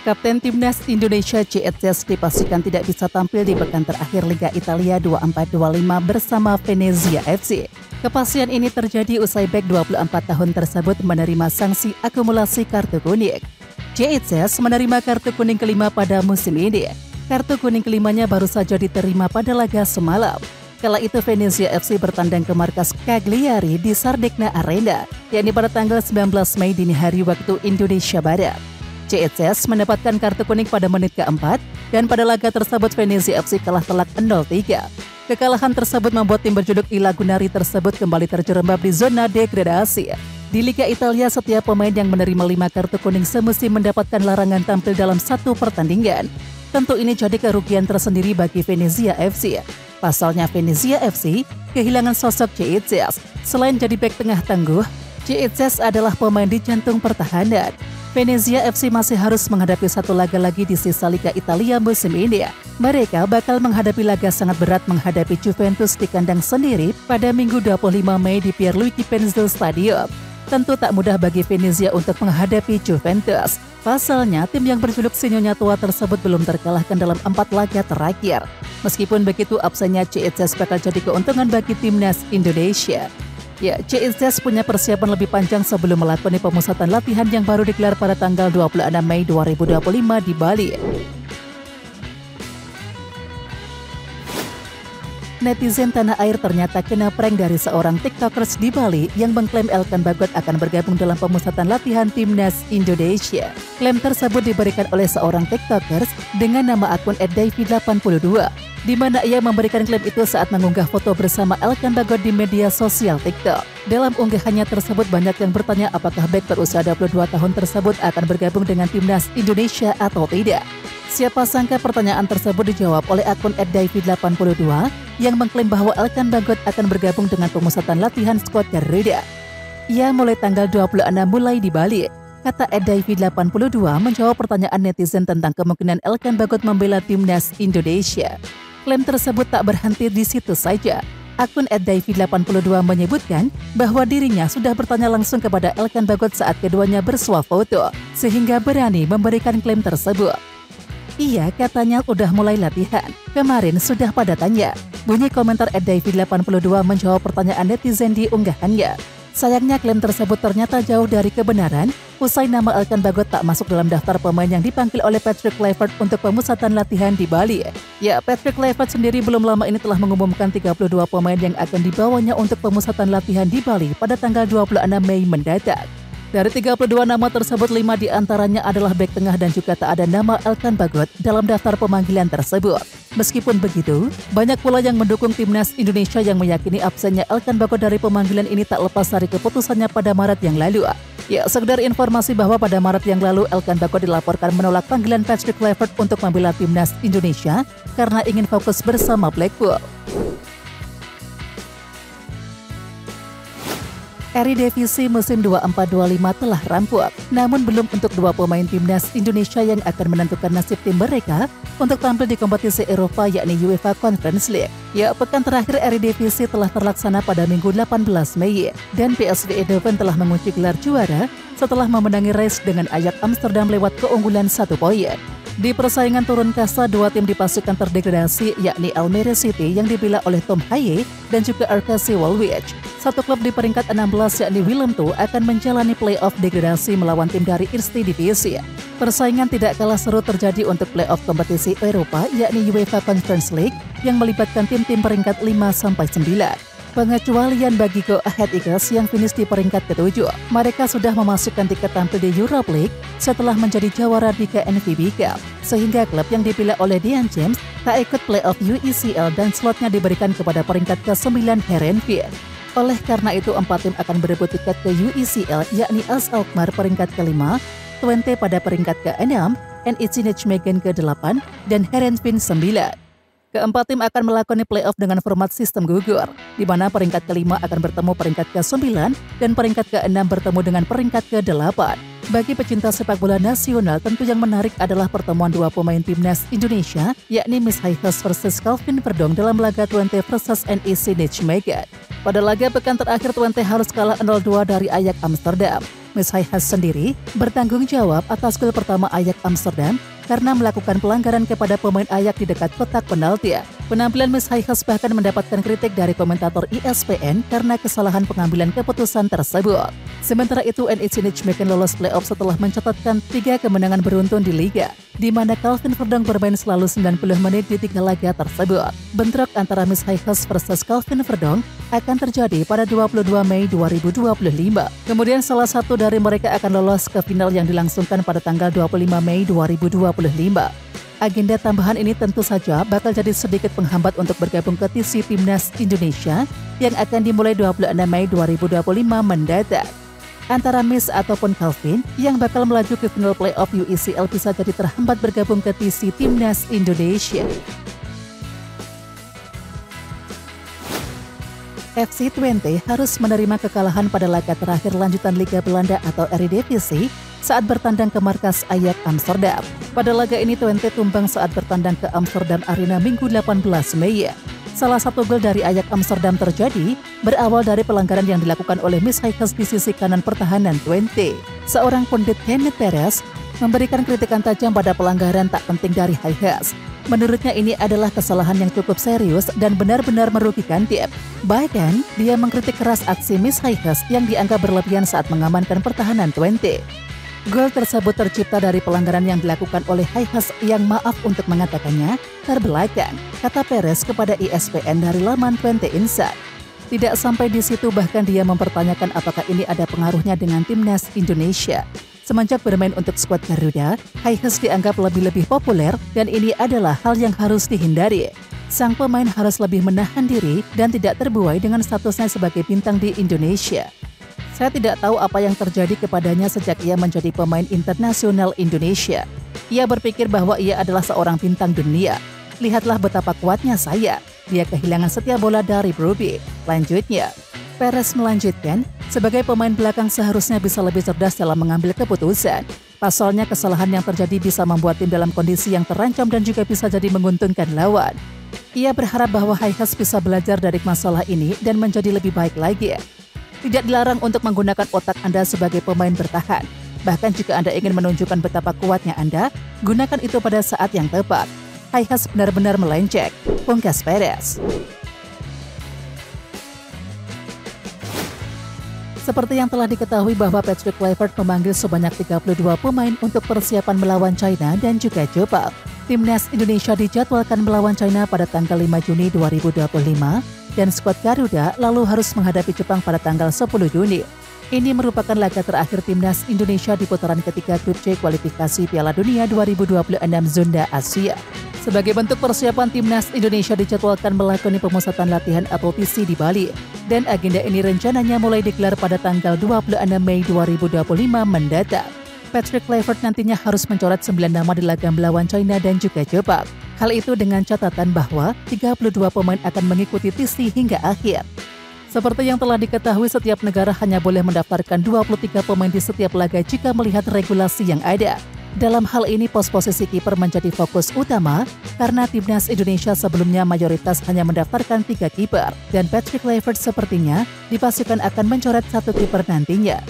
Kapten Timnas Indonesia Cezes dipastikan tidak bisa tampil di pekan terakhir Liga Italia 24-25 bersama Venezia FC. Kepastian ini terjadi usai bek 24 tahun tersebut menerima sanksi akumulasi kartu kuning. Cezes menerima kartu kuning kelima pada musim ini. Kartu kuning kelimanya baru saja diterima pada laga semalam. Kala itu Venezia FC bertandang ke markas Cagliari di Sardegna Arena, yakni pada tanggal 19 Mei dini hari waktu Indonesia Barat. Cezes mendapatkan kartu kuning pada menit keempat dan pada laga tersebut Venezia FC kalah telak 0-3. Kekalahan tersebut membuat tim berjuluk I Lagunari tersebut kembali terjerembab di zona degradasi. Di Liga Italia, setiap pemain yang menerima 5 kartu kuning semusim mendapatkan larangan tampil dalam satu pertandingan. Tentu ini jadi kerugian tersendiri bagi Venezia FC. Pasalnya Venezia FC kehilangan sosok Cezes. Selain jadi bek tengah tangguh, Cezes adalah pemain di jantung pertahanan. Venezia FC masih harus menghadapi satu laga lagi di sisa Liga Italia musim ini. Mereka bakal menghadapi laga sangat berat menghadapi Juventus di kandang sendiri pada Minggu 25 Mei di Pierluigi Penzo Stadium. Tentu tak mudah bagi Venezia untuk menghadapi Juventus. Pasalnya, tim yang berjuluk Sinyonya Tua tersebut belum terkalahkan dalam 4 laga terakhir. Meskipun begitu, absennya Cezes bakal jadi keuntungan bagi Timnas Indonesia. Ya, Cezes punya persiapan lebih panjang sebelum melakoni pemusatan latihan yang baru digelar pada tanggal 26 Mei 2025 di Bali. Netizen tanah air ternyata kena prank dari seorang TikTokers di Bali yang mengklaim Elkan Bagot akan bergabung dalam pemusatan latihan Timnas Indonesia. Klaim tersebut diberikan oleh seorang TikTokers dengan nama akun @davy82, di mana ia memberikan klaim itu saat mengunggah foto bersama Elkan Bagot di media sosial TikTok. Dalam unggahannya tersebut banyak yang bertanya apakah bek berusia 22 tahun tersebut akan bergabung dengan Timnas Indonesia atau tidak. Siapa sangka pertanyaan tersebut dijawab oleh akun @davy82 yang mengklaim bahwa Elkan Bagot akan bergabung dengan pemusatan latihan skuad Garuda. Ia mulai tanggal 26 mulai di Bali. Kata @davy82 menjawab pertanyaan netizen tentang kemungkinan Elkan Bagot membela Timnas Indonesia. Klaim tersebut tak berhenti di situ saja. Akun @davy82 menyebutkan bahwa dirinya sudah bertanya langsung kepada Elkan Bagot saat keduanya bersuah foto, sehingga berani memberikan klaim tersebut. Iya, katanya udah mulai latihan. Kemarin sudah pada tanya. Bunyi komentar @davy82 menjawab pertanyaan netizen di unggahannya. Sayangnya klaim tersebut ternyata jauh dari kebenaran, usai nama Elkan Bagot tak masuk dalam daftar pemain yang dipanggil oleh Patrick Kluivert untuk pemusatan latihan di Bali. Ya, Patrick Kluivert sendiri belum lama ini telah mengumumkan 32 pemain yang akan dibawanya untuk pemusatan latihan di Bali pada tanggal 26 Mei mendatang. Dari 32 nama tersebut, 5 diantaranya adalah bek tengah dan juga tak ada nama Elkan Bagot dalam daftar pemanggilan tersebut. Meskipun begitu, banyak pula yang mendukung Timnas Indonesia yang meyakini absennya Elkan Bagot dari pemanggilan ini tak lepas dari keputusannya pada Maret yang lalu. Ya, sekedar informasi bahwa pada Maret yang lalu Elkan Bagot dilaporkan menolak panggilan Patrick Kluivert untuk membela Timnas Indonesia karena ingin fokus bersama Blackpool. Eredivisie musim 24-25 telah rampung, namun belum untuk 2 pemain Timnas Indonesia yang akan menentukan nasib tim mereka untuk tampil di kompetisi Eropa yakni UEFA Conference League. Ya, pekan terakhir Eredivisie telah terlaksana pada Minggu 18 Mei dan PSV Eindhoven telah mengunci gelar juara setelah memenangi Race dengan Ajax Amsterdam lewat keunggulan 1 poin. Di persaingan turun kasta, 2 tim di pasukan terdegradasi yakni Almere City yang dibela oleh Tom Haye dan juga RKC Waalwijk. Satu klub di peringkat 16 yakni Willem II akan menjalani play-off degradasi melawan tim dari Eerste Divisi. Persaingan tidak kalah seru terjadi untuk play-off kompetisi Eropa yakni UEFA Conference League yang melibatkan tim-tim peringkat 5-9. Pengecualian bagi Go Ahead Eagles yang finish di peringkat ke-7. Mereka sudah memasukkan tiket tampil di Europa League setelah menjadi jawara di KNVB Cup. Sehingga klub yang dipilih oleh Dean James tak ikut playoff UECL dan slotnya diberikan kepada peringkat ke-9 Heerenveen. Oleh karena itu, 4 tim akan berebut tiket ke UECL yakni AS Alkmaar peringkat ke-5, Twente pada peringkat ke-6, NEC Nijmegen ke-8, dan Heerenveen 9. Keempat tim akan melakoni play-off dengan format sistem gugur, di mana peringkat ke-5 akan bertemu peringkat ke-9 dan peringkat ke-6 bertemu dengan peringkat ke-8. Bagi pecinta sepak bola nasional, tentu yang menarik adalah pertemuan 2 pemain Timnas Indonesia, yakni Miss Haihus versus Calvin Verdong dalam laga Twente versus NEC Nijmegen. Pada laga pekan terakhir, Twente harus kalah 0-2 dari Ajax Amsterdam. Miss Haihas sendiri bertanggung jawab atas gol pertama Ajax Amsterdam karena melakukan pelanggaran kepada pemain Ajax di dekat kotak penalti. Penampilan Miss Haihas bahkan mendapatkan kritik dari komentator ESPN karena kesalahan pengambilan keputusan tersebut. Sementara itu, NEC Nijmegen lolos playoff setelah mencatatkan 3 kemenangan beruntun di Liga, di mana Calvin Verdong bermain selalu 90 menit di 3 laga tersebut. Bentrok antara Miss Haihas versus Calvin Verdong akan terjadi pada 22 Mei 2025. Kemudian salah satu dari mereka akan lolos ke final yang dilangsungkan pada tanggal 25 Mei 2025. Agenda tambahan ini tentu saja bakal jadi sedikit penghambat untuk bergabung ke TC Timnas Indonesia yang akan dimulai 26 Mei 2025 mendatang. Antara Miss ataupun Calvin yang bakal melaju ke final playoff UECL bisa jadi terhambat bergabung ke TC Timnas Indonesia. FC Twente harus menerima kekalahan pada laga terakhir lanjutan Liga Belanda atau Eredivisie saat bertandang ke markas Ajax Amsterdam. Pada laga ini Twente tumbang saat bertandang ke Amsterdam Arena Minggu 18 Mei. Salah satu gol dari Ajax Amsterdam terjadi berawal dari pelanggaran yang dilakukan oleh Miss Haihas di sisi kanan pertahanan Twente. Seorang pundit Kenneth Perez memberikan kritikan tajam pada pelanggaran tak penting dari Haihas. Menurutnya ini adalah kesalahan yang cukup serius dan benar-benar merugikan tim. Bahkan, dia mengkritik keras aksi Miss Haihas yang dianggap berlebihan saat mengamankan pertahanan Twente. Gol tersebut tercipta dari pelanggaran yang dilakukan oleh Haihas yang maaf untuk mengatakannya terbelakang, kata Perez kepada ESPN dari laman Twente Insight. Tidak sampai di situ, bahkan dia mempertanyakan apakah ini ada pengaruhnya dengan Timnas Indonesia. Semenjak bermain untuk skuad Garuda, Haihas dianggap lebih populer dan ini adalah hal yang harus dihindari. Sang pemain harus lebih menahan diri dan tidak terbuai dengan statusnya sebagai bintang di Indonesia. Saya tidak tahu apa yang terjadi kepadanya sejak ia menjadi pemain internasional Indonesia. Ia berpikir bahwa ia adalah seorang bintang dunia. Lihatlah betapa kuatnya saya. Dia kehilangan setiap bola dari Brobbey. Lanjutnya, Perez melanjutkan, sebagai pemain belakang seharusnya bisa lebih cerdas dalam mengambil keputusan. Pasalnya kesalahan yang terjadi bisa membuat tim dalam kondisi yang terancam dan juga bisa jadi menguntungkan lawan. Ia berharap bahwa Haihas bisa belajar dari masalah ini dan menjadi lebih baik lagi. Tidak dilarang untuk menggunakan otak Anda sebagai pemain bertahan. Bahkan jika Anda ingin menunjukkan betapa kuatnya Anda, gunakan itu pada saat yang tepat. Haihas benar-benar melenceng, pungkas Perez. Seperti yang telah diketahui bahwa Patrick Kluivert memanggil sebanyak 32 pemain untuk persiapan melawan China dan juga Jepang. Timnas Indonesia dijadwalkan melawan China pada tanggal 5 Juni 2025 dan skuad Garuda lalu harus menghadapi Jepang pada tanggal 10 Juni. Ini merupakan laga terakhir Timnas Indonesia di putaran ketiga Grup C kualifikasi Piala Dunia 2026 Zona Asia. Sebagai bentuk persiapan, Timnas Indonesia dijadwalkan melakoni pemusatan latihan atau TC di Bali. Dan agenda ini rencananya mulai digelar pada tanggal 26 Mei 2025 mendatang. Patrick Kluivert nantinya harus mencoret 9 nama di laga melawan China dan juga Jepang. Hal itu dengan catatan bahwa 32 pemain akan mengikuti TC hingga akhir. Seperti yang telah diketahui, setiap negara hanya boleh mendaftarkan 23 pemain di setiap laga jika melihat regulasi yang ada. Dalam hal ini, pos posisi kiper menjadi fokus utama karena Timnas Indonesia sebelumnya mayoritas hanya mendaftarkan 3 kiper dan Patrick Kluivert sepertinya dipastikan akan mencoret 1 kiper nantinya.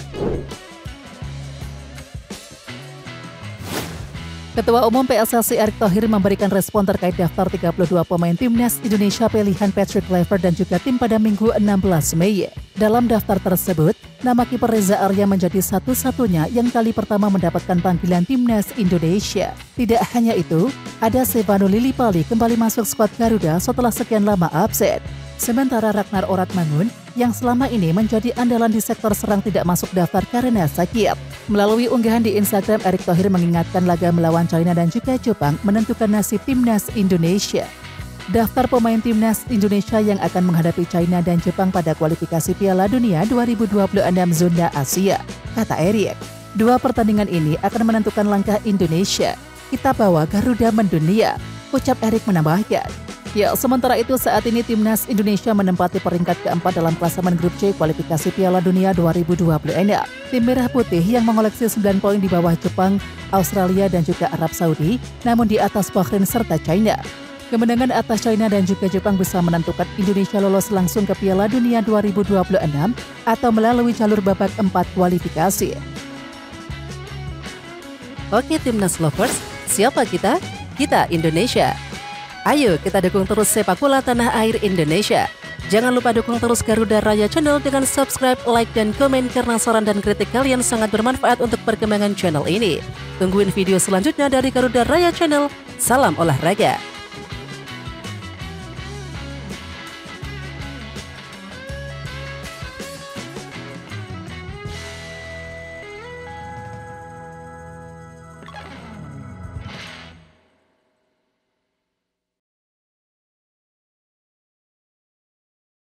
Ketua Umum PSSI Erick Thohir memberikan respon terkait daftar 32 pemain Timnas Indonesia pilihan Patrick Kluivert dan juga tim pada Minggu 16 Mei. Dalam daftar tersebut, nama kiper Reza Arya menjadi satu-satunya yang kali pertama mendapatkan panggilan Timnas Indonesia. Tidak hanya itu, ada Stefano Lillipali kembali masuk skuad Garuda setelah sekian lama absen. Sementara Ragnar Oratmangun yang selama ini menjadi andalan di sektor serang tidak masuk daftar karena sakit. Melalui unggahan di Instagram, Erick Thohir mengingatkan laga melawan China dan juga Jepang menentukan nasib Timnas Indonesia. Daftar pemain Timnas Indonesia yang akan menghadapi China dan Jepang pada kualifikasi Piala Dunia 2026 Zona Asia, kata Erick. 2 pertandingan ini akan menentukan langkah Indonesia. Kita bawa Garuda mendunia, ucap Erick menambahkan. Ya, sementara itu saat ini Timnas Indonesia menempati peringkat keempat dalam klasemen Grup C kualifikasi Piala Dunia 2026. Tim Merah Putih yang mengoleksi 9 poin di bawah Jepang, Australia dan juga Arab Saudi, namun di atas Bahrain serta China. Kemenangan atas China dan juga Jepang bisa menentukan Indonesia lolos langsung ke Piala Dunia 2026 atau melalui jalur babak 4 kualifikasi. Oke Timnas Lovers, siapa kita? Kita Indonesia. Ayo kita dukung terus sepak bola tanah air Indonesia. Jangan lupa dukung terus Garuda Raya Channel dengan subscribe, like, dan komen karena saran dan kritik kalian sangat bermanfaat untuk perkembangan channel ini. Tungguin video selanjutnya dari Garuda Raya Channel. Salam olahraga.